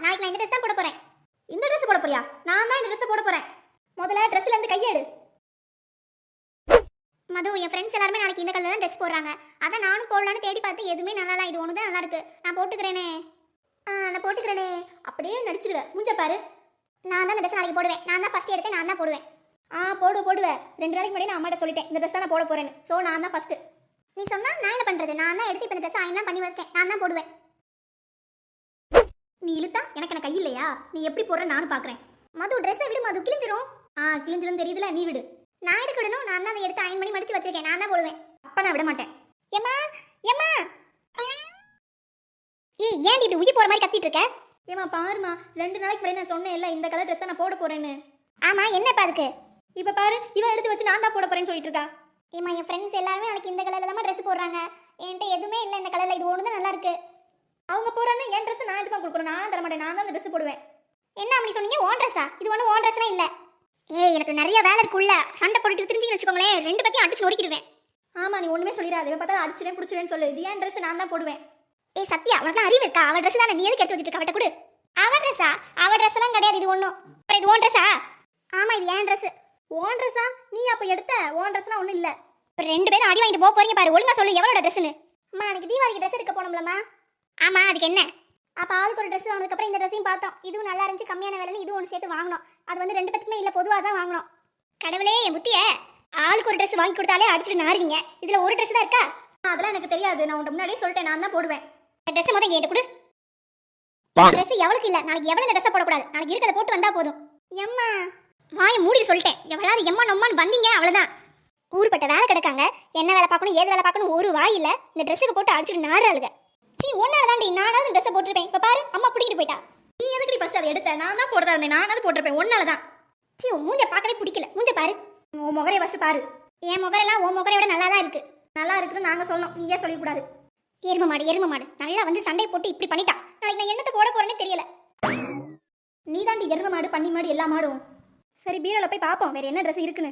நாளைக்கு நான் இந்த ட்ரெஸ் தான் போட போறேன். இந்த ட்ரெஸ் போட போறியா? நான் தான் இந்த ட்ரெஸ் போட போறேன். முதல்ல ட்ரெஸ்ல இருந்து கையெடு. மது, என் ஃப்ரெண்ட்ஸ் எல்லாரும் நாளைக்கு இந்த கலர்ல தான் ட்ரெஸ் போடுறாங்க. அதான் நானும் போடலான்னு தேடி பார்த்து எதுவுமே நல்லா இல்ல. இது ஒன்று தான் நல்லா இருக்கு. நான் போட்டுக்கிறேனே. நான் போட்டுக்கிறேனே. அப்படியே நடிச்சிடுவேன். மூஞ்ச பாரு. நான் தான் இந்த ட்ரெஸ் நாளைக்கு போடுவேன். நான் தான் ஃபர்ஸ்ட் எடுத்து நான் தான் போடுவேன். போடுவேன். 2 நாளைக்கு முன்னாடி நான் அம்மாட்ட சொல்லிட்டேன் இந்த ட்ரெஸ் நான் போட போறேன்னு. சோ நான் தான் ஃபர்ஸ்ட். நீ சொன்னா நான் என்ன பண்றது? நான் தான் எடுத்து இப்ப இந்த ட்ரெஸ் அயன்லாம் பண்ணி வச்சிட்டேன். நான் தான் போடுவேன். நீ இழுத்தா எனக்கு கை இல்லையா? நீ எப்படி போடுற நானும் பாக்குறேன். மது, ட்ரெஸ்ஸை விடு மது, கிழிஞ்சிரும். கிழிஞ்சிரும் தெரியுதுல, நீ விடு. நான் எதுக்கு விடணும்? நான் தான் அதை எடுத்து அயன் பண்ணி மடிச்சு வச்சிருக்கேன். நான் தான் போடுவேன். அப்ப நான் விட மாட்டேன். ஏம்மா ஏம்மா, ஏய் ஏன் இப்படி உயிர் போற மாதிரி கத்திட்டு இருக்க? ஏமா பாருமா, 2 நாளைக்கு முன்னாடி நான் சொன்னேன் இல்ல இந்த கலர் ட்ரெஸ் நான் போட போறேன்னு. ஆமா, என்னப்பா அதுக்கு? இப்ப பாரு, இவன் எடுத்து வச்சு நான் தான் போட போறேன்னு சொல்லிட்டு இருக்கா. ஏமா, என் ஃப்ரெண்ட்ஸ் எல்லாரும் நாளைக்கு இந்த கலர்ல தான் ட்ரெஸ் போடுறாங்க. என்கிட்ட எதுவுமே இல்லை இந்த கலர்ல. இது ஒன்று தான் நல்லா இருக்கு. அவங்க போறான்னு என் ட்ரெஸ் நான் எதுக்கு கொடுக்குறேன்? நான் தர மாட்டேன். நான் தான் இந்த ட்ரெஸ் போடுவேன். என்ன அப்படி சொன்னீங்க? ஓன் ட்ரெஸ்ஸா? இது ஒன்றும் ஓன் ட்ரெஸ்லாம் இல்லை. ஏய், எனக்கு நிறைய வேலை இருக்குள்ள. சண்டை போட்டுட்டு தெரிஞ்சுன்னு வச்சுக்கோங்களேன், 2 பத்தியும் அடிச்சு நொறுக்கிடுவேன். ஆமா, நீ ஒண்ணுமே சொல்லிடாது. இவன் பார்த்தா அடிச்சுவேன் பிடிச்சிருவேன்னு சொல்லு. இது என் ட்ரெஸ், நான் தான் போடுவேன். ஏய் சத்யா, உனக்கு அறிவு இருக்கா? அவ ட்ரெஸ் தானே, நீ எதுக்கு எடுத்து வச்சுட்டு இருக்க? அவட்ட கொடு. அவ ட்ரெஸ்ஸா? அவ ட்ரெஸ் எல்லாம் கிடையாது. இது ஒன்றும். அப்புறம் இது ஓன் ட்ரெஸ்ஸா? ஆமா, இது ஏன் ட்ரெஸ். ஓன் ட்ரெஸ்ஸா? நீ அப்ப எடுத்த ஓன் ட்ரெஸ்னா ஒன்றும் இல்லை. இப்போ 2 பேரும் அடி வாங்கிட்டு போக போறீங்க பாரு. ஒழுங்கா சொல்லு, எவ்வளோட ட்ரெஸ்ஸுன்னு. அம்மா, அன்னைக்கு தீபாவளிக்கு ட்ரெஸ் எடுக்க போனோம்லம்மா. ஆமா, அதுக்கு என்ன? அப்போ ஆளுக்கு ஒரு ட்ரெஸ் வாங்கினதுக்கப்புறம் இந்த ட்ரெஸ்ஸையும் பார்த்தோம். இதுவும் நல்லா இருந்துச்சு, கம்மியான விலைன்னு இதுவும் ஒன்று சேர்த்து வாங்கினோம். அது வந்து 2 பேத்துக்குமே இல்லை, பொதுவாக தான் வாங்கினோம். கடவுளே, என் புத்திய. ஆளுக்கு ஒரு ட்ரெஸ் வாங்கி கொடுத்தாலே அடிச்சுட்டு நாருவீங்க. இதில் ஒரு ட்ரெஸ் தான் இருக்கா? அதெல்லாம் எனக்கு தெரியாது. நான் உன்ட்ட முன்னாடியே சொல்லிட்டேன், நான் தான் போடுவேன். இந்த ட்ரெஸ் முதல் கேட்டு கொடு. ட்ரெஸ் எவளுக்கு இல்லை, நாளைக்கு எவ்வளோ இந்த ட்ரெஸ்ஸை போடக்கூடாது. நாளைக்கு இருக்கிறத போட்டு வந்தா போதும். எம்மா, வாயை மூடிட்டு சொல்லிட்டேன். எவ்வளவு எம்மா நொம்மான்னு வந்தீங்க அவ்வளோதான். ஊருப்பட்ட வேலை கிடக்காங்க. என்ன வேலை பார்க்கணும், ஏது வேலை பார்க்கணும், ஒரு வாய் இல்லை. இந்த ட்ரெஸ்ஸுக்கு போட்டு அடிச்சுட்டு நாடுறாளுங்க. சீ, ஒன்னால தாண்டி நானாவது இந்த ட்ரெஸ்ஸை போட்டுருப்பேன். இப்போ பாரு, அம்மா பிடிக்கிட்டு போயிட்டா. நீ எதுக்கு ஃபர்ஸ்ட் அதை எடுத்த? நான் தான் போடுறதா இருந்தேன். நானாவது போட்டிருப்பேன். ஒன்னால தான். சீ, மூஞ்ச பார்க்கவே பிடிக்கல. மூஞ்ச பாரு. உன் முகரையை ஃபர்ஸ்ட் பாரு. என் முகரெல்லாம் உன் முகரை விட நல்லா தான் இருக்கு. நல்லா இருக்குன்னு நாங்கள் சொன்னோம், நீயே சொல்லக்கூடாது. எரும மாடு நல்லா வந்து சண்டை போட்டு இப்படி பண்ணிட்டா. நாளைக்கு நான் என்னத்தை போட போறேன்னு தெரியல. நீ தாண்டி எரும மாடு, பன்னி மாடு, எல்லா மாடும். சரி, பீரோல போய் பார்ப்போம் வேற என்ன ட்ரெஸ் இருக்குன்னு.